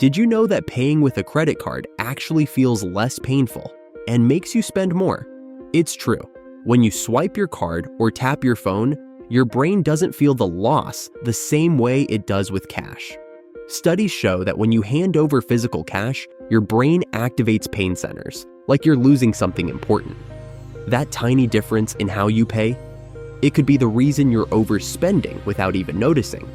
Did you know that paying with a credit card actually feels less painful and makes you spend more? It's true. When you swipe your card or tap your phone, your brain doesn't feel the loss the same way it does with cash. Studies show that when you hand over physical cash, your brain activates pain centers, like you're losing something important. That tiny difference in how you pay, it could be the reason you're overspending without even noticing.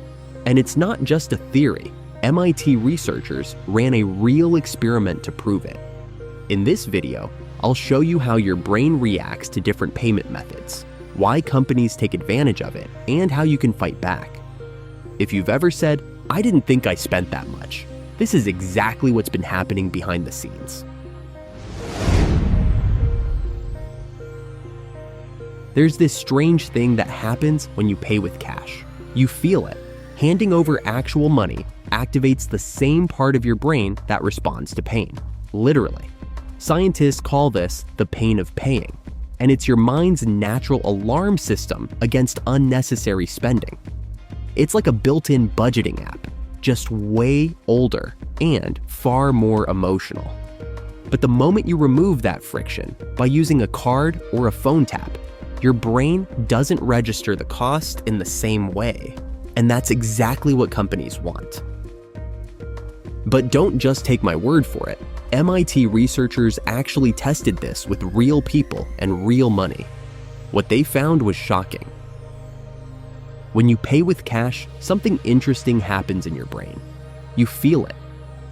And it's not just a theory. MIT researchers ran a real experiment to prove it. In this video, I'll show you how your brain reacts to different payment methods, why companies take advantage of it, and how you can fight back. If you've ever said, "I didn't think I spent that much," this is exactly what's been happening behind the scenes. There's this strange thing that happens when you pay with cash. You feel it. Handing over actual money activates the same part of your brain that responds to pain. Literally. Scientists call this the pain of paying, and it's your mind's natural alarm system against unnecessary spending. It's like a built-in budgeting app, just way older and far more emotional. But the moment you remove that friction by using a card or a phone tap, your brain doesn't register the cost in the same way. And that's exactly what companies want. But don't just take my word for it. MIT researchers actually tested this with real people and real money. What they found was shocking. When you pay with cash, something interesting happens in your brain. You feel it.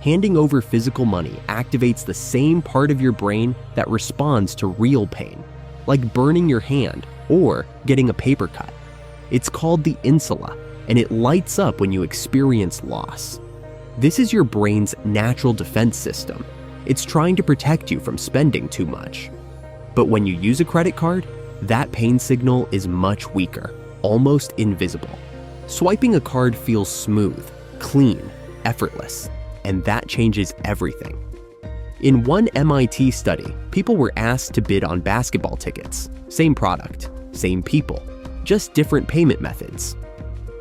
Handing over physical money activates the same part of your brain that responds to real pain, like burning your hand or getting a paper cut. It's called the insula, and it lights up when you experience loss. This is your brain's natural defense system. It's trying to protect you from spending too much. But when you use a credit card, that pain signal is much weaker, almost invisible. Swiping a card feels smooth, clean, effortless, and that changes everything. In one MIT study, people were asked to bid on basketball tickets. Same product, same people, just different payment methods.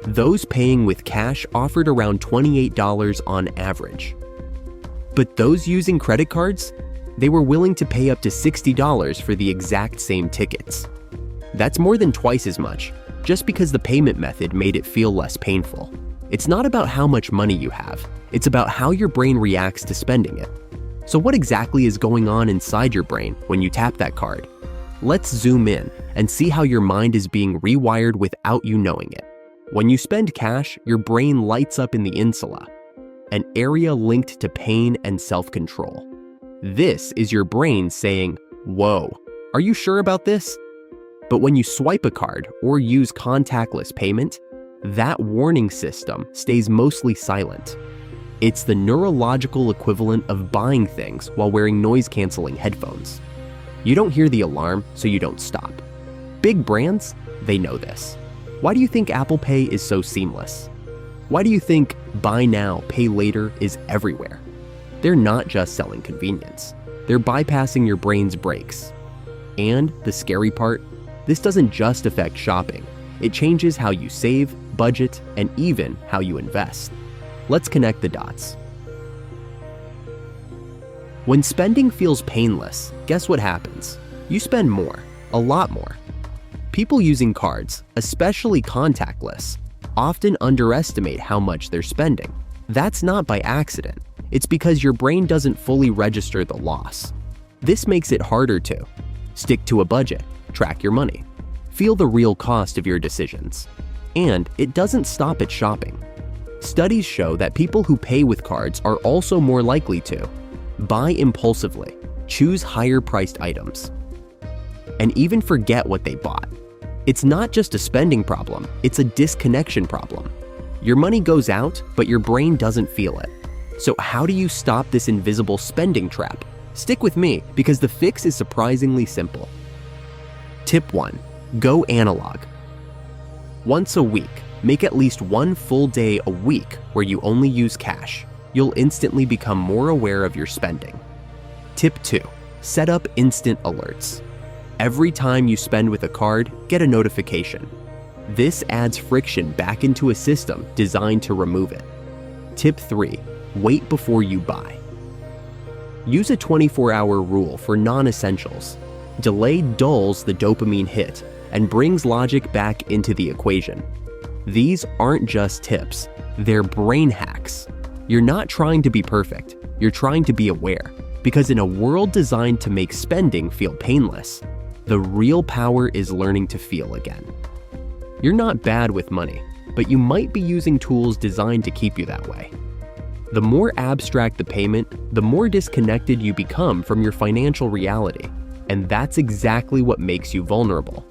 Those paying with cash offered around $28 on average. But those using credit cards, they were willing to pay up to $60 for the exact same tickets. That's more than twice as much, just because the payment method made it feel less painful. It's not about how much money you have, it's about how your brain reacts to spending it. So what exactly is going on inside your brain when you tap that card? Let's zoom in and see how your mind is being rewired without you knowing it. When you spend cash, your brain lights up in the insula, an area linked to pain and self-control. This is your brain saying, "Whoa, are you sure about this?" But when you swipe a card or use contactless payment, that warning system stays mostly silent. It's the neurological equivalent of buying things while wearing noise-canceling headphones. You don't hear the alarm, so you don't stop. Big brands, they know this. Why do you think Apple Pay is so seamless? Why do you think buy now, pay later is everywhere? They're not just selling convenience. They're bypassing your brain's brakes. And the scary part, this doesn't just affect shopping. It changes how you save, budget, and even how you invest. Let's connect the dots. When spending feels painless, guess what happens? You spend more, a lot more. People using cards, especially contactless, often underestimate how much they're spending. That's not by accident. It's because your brain doesn't fully register the loss. This makes it harder to stick to a budget, track your money, feel the real cost of your decisions. And it doesn't stop at shopping. Studies show that people who pay with cards are also more likely to buy impulsively, choose higher-priced items, and even forget what they bought. It's not just a spending problem, it's a disconnection problem. Your money goes out, but your brain doesn't feel it. So how do you stop this invisible spending trap? Stick with me, because the fix is surprisingly simple. Tip 1. Go analog. Once a week, make at least one full day a week where you only use cash. You'll instantly become more aware of your spending. Tip 2. Set up instant alerts. Every time you spend with a card, get a notification. This adds friction back into a system designed to remove it. Tip 3. Wait before you buy. Use a 24-hour rule for non-essentials. Delay dulls the dopamine hit and brings logic back into the equation. These aren't just tips, they're brain hacks. You're not trying to be perfect, you're trying to be aware. Because in a world designed to make spending feel painless, the real power is learning to feel again. You're not bad with money, but you might be using tools designed to keep you that way. The more abstract the payment, the more disconnected you become from your financial reality, and that's exactly what makes you vulnerable.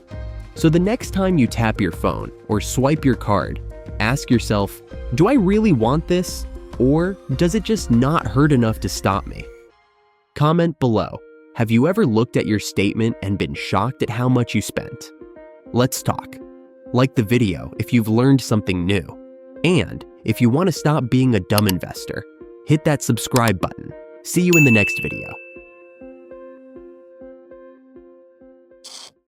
So the next time you tap your phone or swipe your card, ask yourself, do I really want this? Or does it just not hurt enough to stop me? Comment below, have you ever looked at your statement and been shocked at how much you spent? Let's talk. Like the video if you've learned something new. And if you want to stop being a dumb investor, hit that subscribe button. See you in the next video.